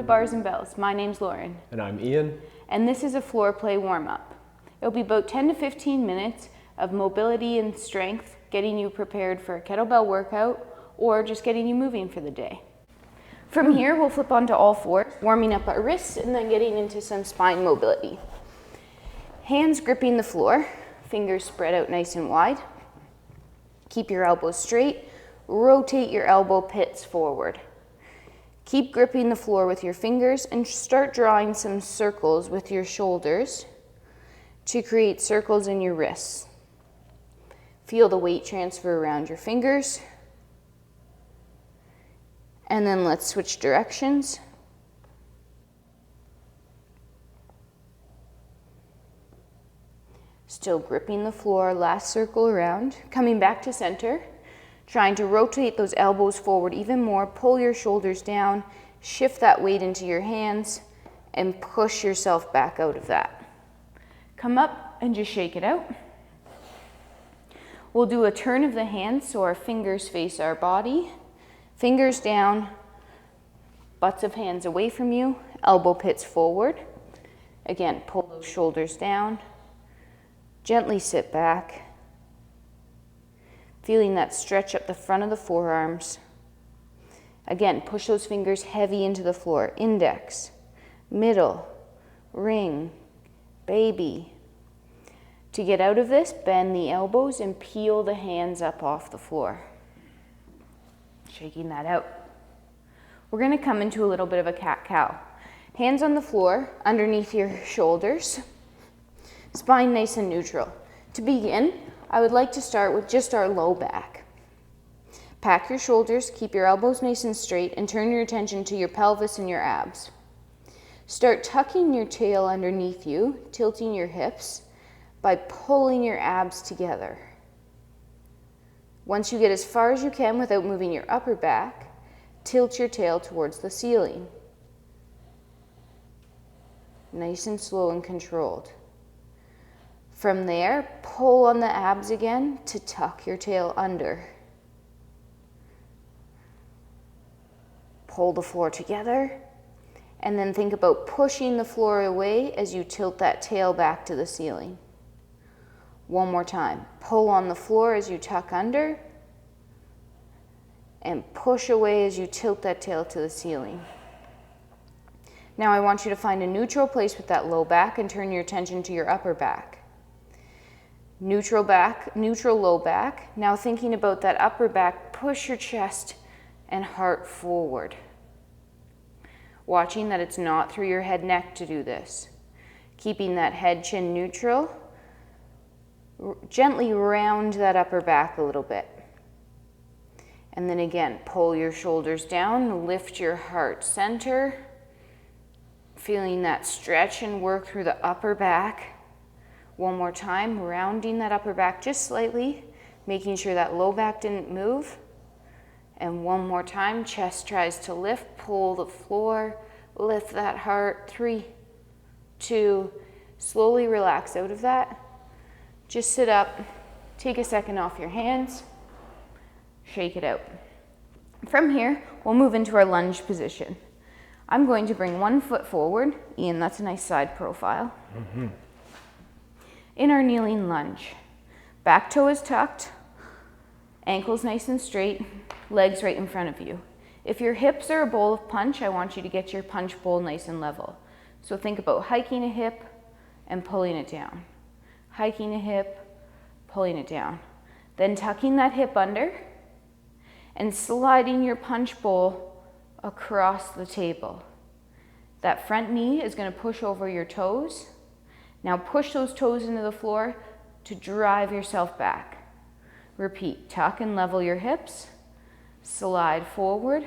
bars and bells. My name's Lauren. And I'm Ian. And this is a floor play warm-up. It'll be about 10 to 15 minutes of mobility and strength, getting you prepared for a kettlebell workout or just getting you moving for the day. From here, we'll flip onto all fours, warming up our wrists and then getting into some spine mobility. Hands gripping the floor, fingers spread out nice and wide. Keep your elbows straight, rotate your elbow pits forward. Keep gripping the floor with your fingers and start drawing some circles with your shoulders to create circles in your wrists. Feel the weight transfer around your fingers. And then let's switch directions. Still gripping the floor, last circle around, coming back to center, trying to rotate those elbows forward even more, pull your shoulders down, shift that weight into your hands, and push yourself back out of that. Come up and just shake it out. We'll do a turn of the hands so our fingers face our body, fingers down, butts of hands away from you, elbow pits forward. Again, pull those shoulders down, gently sit back, feeling that stretch up the front of the forearms. Again, push those fingers heavy into the floor. Index, middle, ring, baby. To get out of this, bend the elbows and peel the hands up off the floor. Shaking that out. We're going to come into a little bit of a cat-cow. Hands on the floor, underneath your shoulders. Spine nice and neutral. To begin, I would like to start with just our low back. Pack your shoulders, keep your elbows nice and straight, and turn your attention to your pelvis and your abs. Start tucking your tail underneath you, tilting your hips by pulling your abs together. Once you get as far as you can without moving your upper back, tilt your tail towards the ceiling. Nice and slow and controlled. From there, pull on the abs again to tuck your tail under. Pull the floor together, and then think about pushing the floor away as you tilt that tail back to the ceiling. One more time. Pull on the floor as you tuck under, and push away as you tilt that tail to the ceiling. Now I want you to find a neutral place with that low back and turn your attention to your upper back. Neutral back, neutral low back. Now thinking about that upper back, push your chest and heart forward. Watching that it's not through your head neck to do this. Keeping that head chin neutral. Gently round that upper back a little bit. And then again, pull your shoulders down, lift your heart center. Feeling that stretch and work through the upper back. One more time, rounding that upper back just slightly, making sure that low back didn't move. And one more time, chest tries to lift, pull the floor, lift that heart. 3, 2, slowly relax out of that. Just sit up, take a second off your hands, shake it out. From here, we'll move into our lunge position. I'm going to bring one foot forward. Ian, that's a nice side profile. In our kneeling lunge, back toe is tucked, ankles nice and straight, legs right in front of you. If your hips are a bowl of punch, I want you to get your punch bowl nice and level. So think about hiking a hip and pulling it down. Hiking a hip, pulling it down. Then tucking that hip under and sliding your punch bowl across the table. That front knee is going to push over your toes. Now push those toes into the floor to drive yourself back. Repeat, tuck and level your hips, slide forward,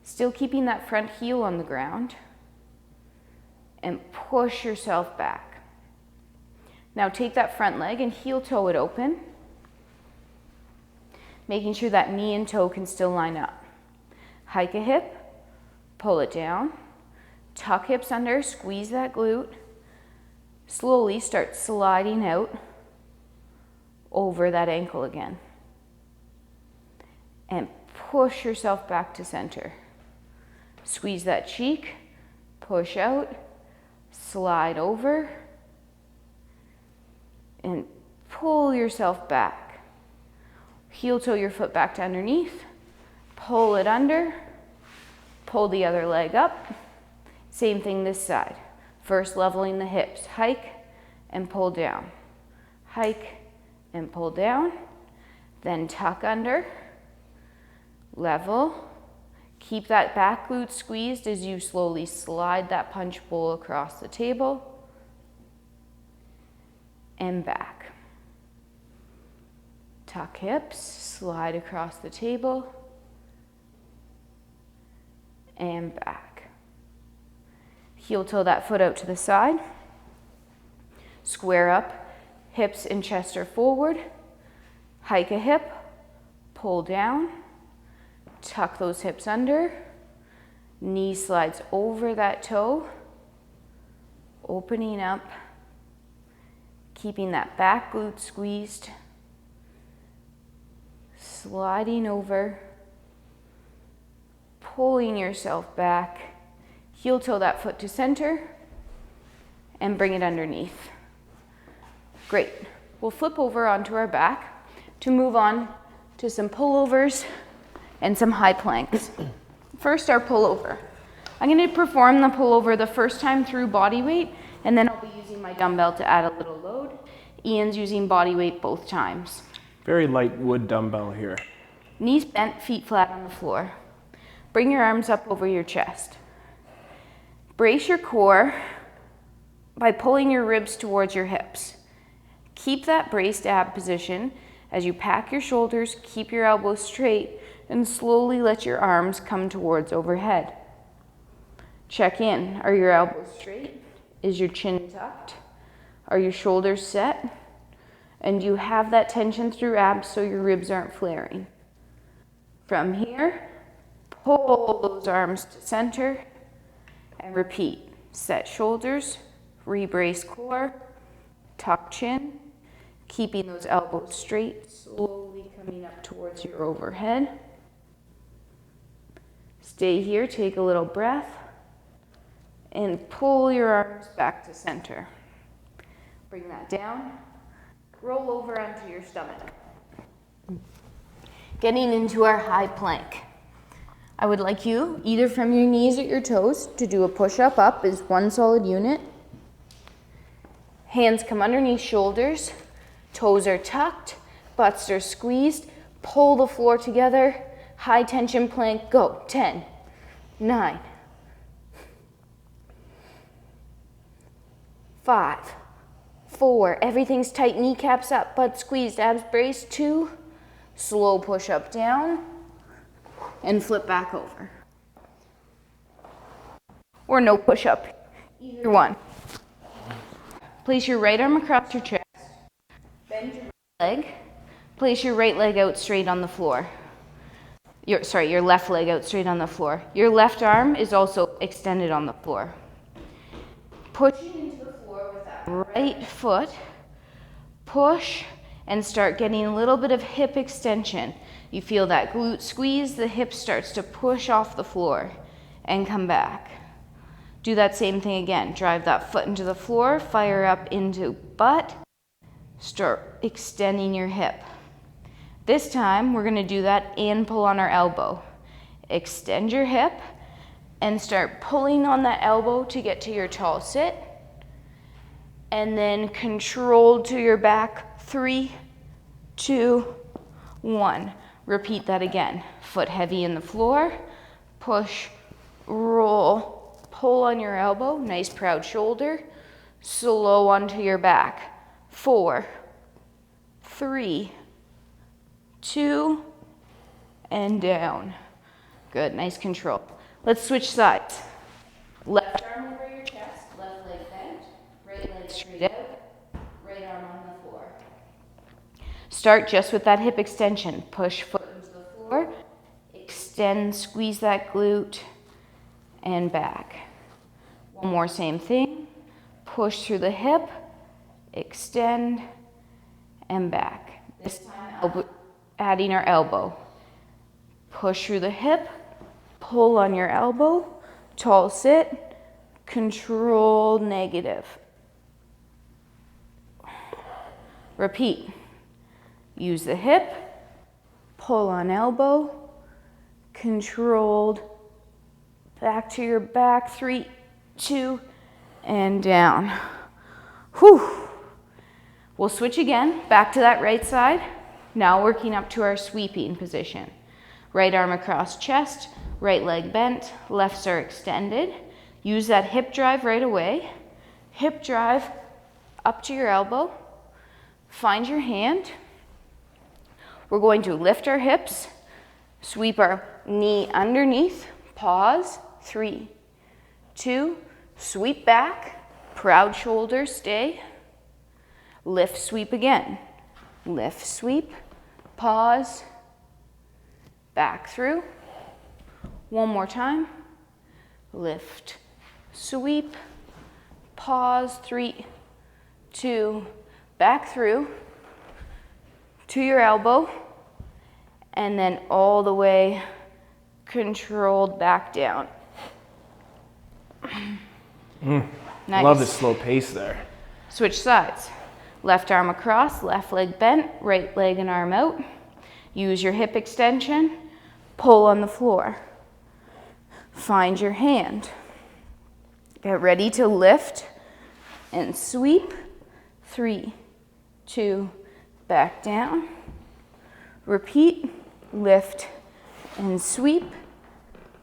still keeping that front heel on the ground, and push yourself back. Now take that front leg and heel toe it open, making sure that knee and toe can still line up. Hike a hip, pull it down, tuck hips under, squeeze that glute, slowly start sliding out over that ankle again. And push yourself back to center. Squeeze that cheek, push out, slide over, and pull yourself back. Heel toe your foot back to underneath, pull it under, pull the other leg up. Same thing this side. First leveling the hips, hike and pull down. Hike and pull down, then tuck under, level. Keep that back glute squeezed as you slowly slide that punch bowl across the table and back. Tuck hips, slide across the table and back. Heel toe that foot out to the side. Square up, hips and chest are forward. Hike a hip, pull down, tuck those hips under. Knee slides over that toe, opening up, keeping that back glute squeezed, sliding over, pulling yourself back. Heel toe that foot to center and bring it underneath. Great. We'll flip over onto our back to move on to some pullovers and some high planks. First, our pullover. I'm going to perform the pullover the first time through body weight, and then I'll be using my dumbbell to add a little load. Ian's using body weight both times. Very light wood dumbbell here. Knees bent, feet flat on the floor. Bring your arms up over your chest. Brace your core by pulling your ribs towards your hips. Keep that braced ab position as you pack your shoulders, keep your elbows straight, and slowly let your arms come towards overhead. Check in. Are your elbows straight? Is your chin tucked? Are your shoulders set? And do you have that tension through abs so your ribs aren't flaring? From here, pull those arms to center and repeat. Set shoulders, rebrace core, tuck chin, keeping those elbows straight, slowly coming up towards your overhead. Stay here, take a little breath, and pull your arms back to center. Bring that down, roll over onto your stomach. Getting into our high plank. I would like you, either from your knees or your toes, to do a push-up up as one solid unit. Hands come underneath shoulders, toes are tucked, butts are squeezed, pull the floor together, high tension plank, go. 10, 9, 5, 4, everything's tight, kneecaps up, butt squeezed, abs braced. 2, slow push up down, and flip back over. Or no push up, either one. Place your right arm across your chest, bend your right leg, place your right leg out straight on the floor. Your left leg out straight on the floor. Your left arm is also extended on the floor. Pushing into the floor with that right foot, push and start getting a little bit of hip extension. You feel that glute squeeze, the hip starts to push off the floor and come back. Do that same thing again. Drive that foot into the floor, fire up into butt, start extending your hip. This time, we're gonna do that and pull on our elbow. Extend your hip and start pulling on that elbow to get to your tall sit. And then control to your back. 3, 2, 1. Repeat that again. Foot heavy in the floor, push, roll, pull on your elbow, nice proud shoulder, slow onto your back. 4, 3, 2, and down. Good, nice control. Let's switch sides. Left arm over your chest, left leg bent, right leg straight out, right arm on the floor. Start just with that hip extension. Push foot into the floor, extend, squeeze that glute, and back. One more, same thing. Push through the hip, extend, and back. This time, adding our elbow. Push through the hip, pull on your elbow, tall sit, controlled negative. Repeat. Use the hip, pull on elbow, controlled, back to your back, 3, 2, and down. Whew. We'll switch again, back to that right side. Now working up to our sweeping position. Right arm across chest, right leg bent, lefts are extended. Use that hip drive right away. Hip drive up to your elbow. Find your hand. We're going to lift our hips, sweep our knee underneath, pause, 3, 2, sweep back, proud shoulders, stay. Lift, sweep again. Lift, sweep, pause, back through. One more time. Lift, sweep, pause, 3, 2, back through to your elbow, and then all the way controlled back down. Nice. Love the slow pace there. Switch sides. Left arm across, left leg bent, right leg and arm out. Use your hip extension, pull on the floor. Find your hand. Get ready to lift and sweep. 3, 2, back down. Repeat, lift and sweep.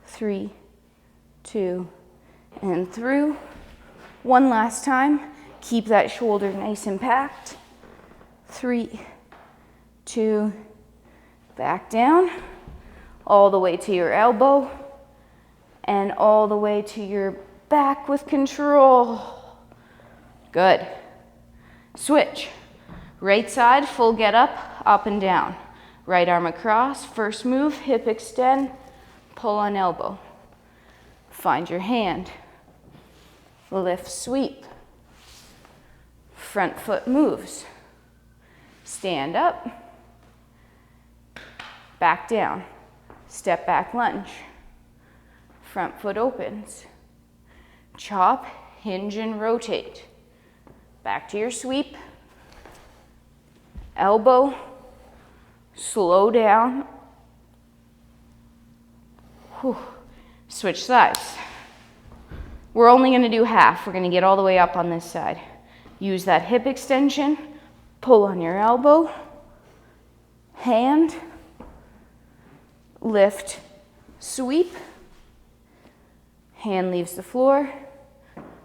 3, 2, and through. One last time. Keep that shoulder nice and packed. 3, 2, back down. All the way to your elbow. And all the way to your back with control. Good. Switch. Right side, full get up and down. Right arm across, first move, hip extend, pull on elbow. Find your hand. Lift, sweep. Front foot moves. Stand up. Back down. Step back lunge. Front foot opens. Chop, hinge and rotate. Back to your sweep. Elbow. Slow down. Whew. Switch sides. We're only going to do half. We're going to get all the way up on this side. Use that hip extension. Pull on your elbow. Hand. Lift. Sweep. Hand leaves the floor.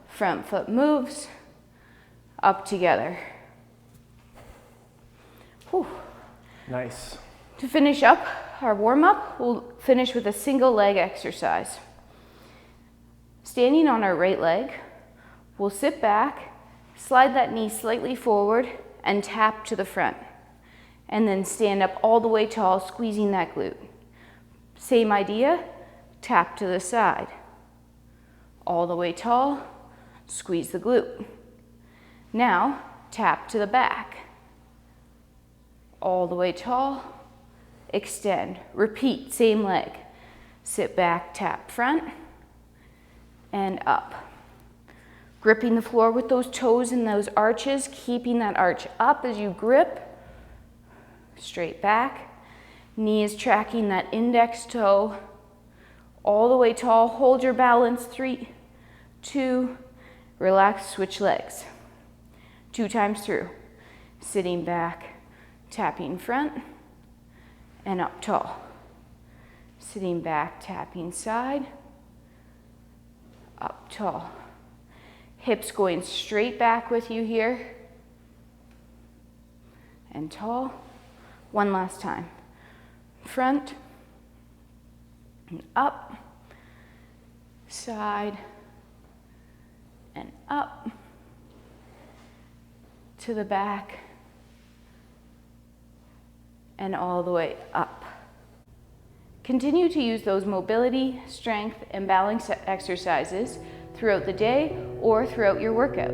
Front foot moves. Up together. Whew. Nice. To finish up our warm-up, we'll finish with a single leg exercise. Standing on our right leg, we'll sit back, slide that knee slightly forward, and tap to the front. And then stand up all the way tall, squeezing that glute. Same idea, tap to the side. All the way tall, squeeze the glute. Now, tap to the back. All the way tall, extend. Repeat, same leg. Sit back, tap front, and up. Gripping the floor with those toes and those arches, keeping that arch up as you grip. Straight back. Knee is tracking that index toe. All the way tall, hold your balance. 3, 2, relax, switch legs. 2 times through. Sitting back, tapping front, and up tall. Sitting back, tapping side, up tall. Hips going straight back with you here, and tall. One last time. Front, and up, side, and up, to the back, and all the way up. Continue to use those mobility, strength, and balance exercises throughout the day or throughout your workout.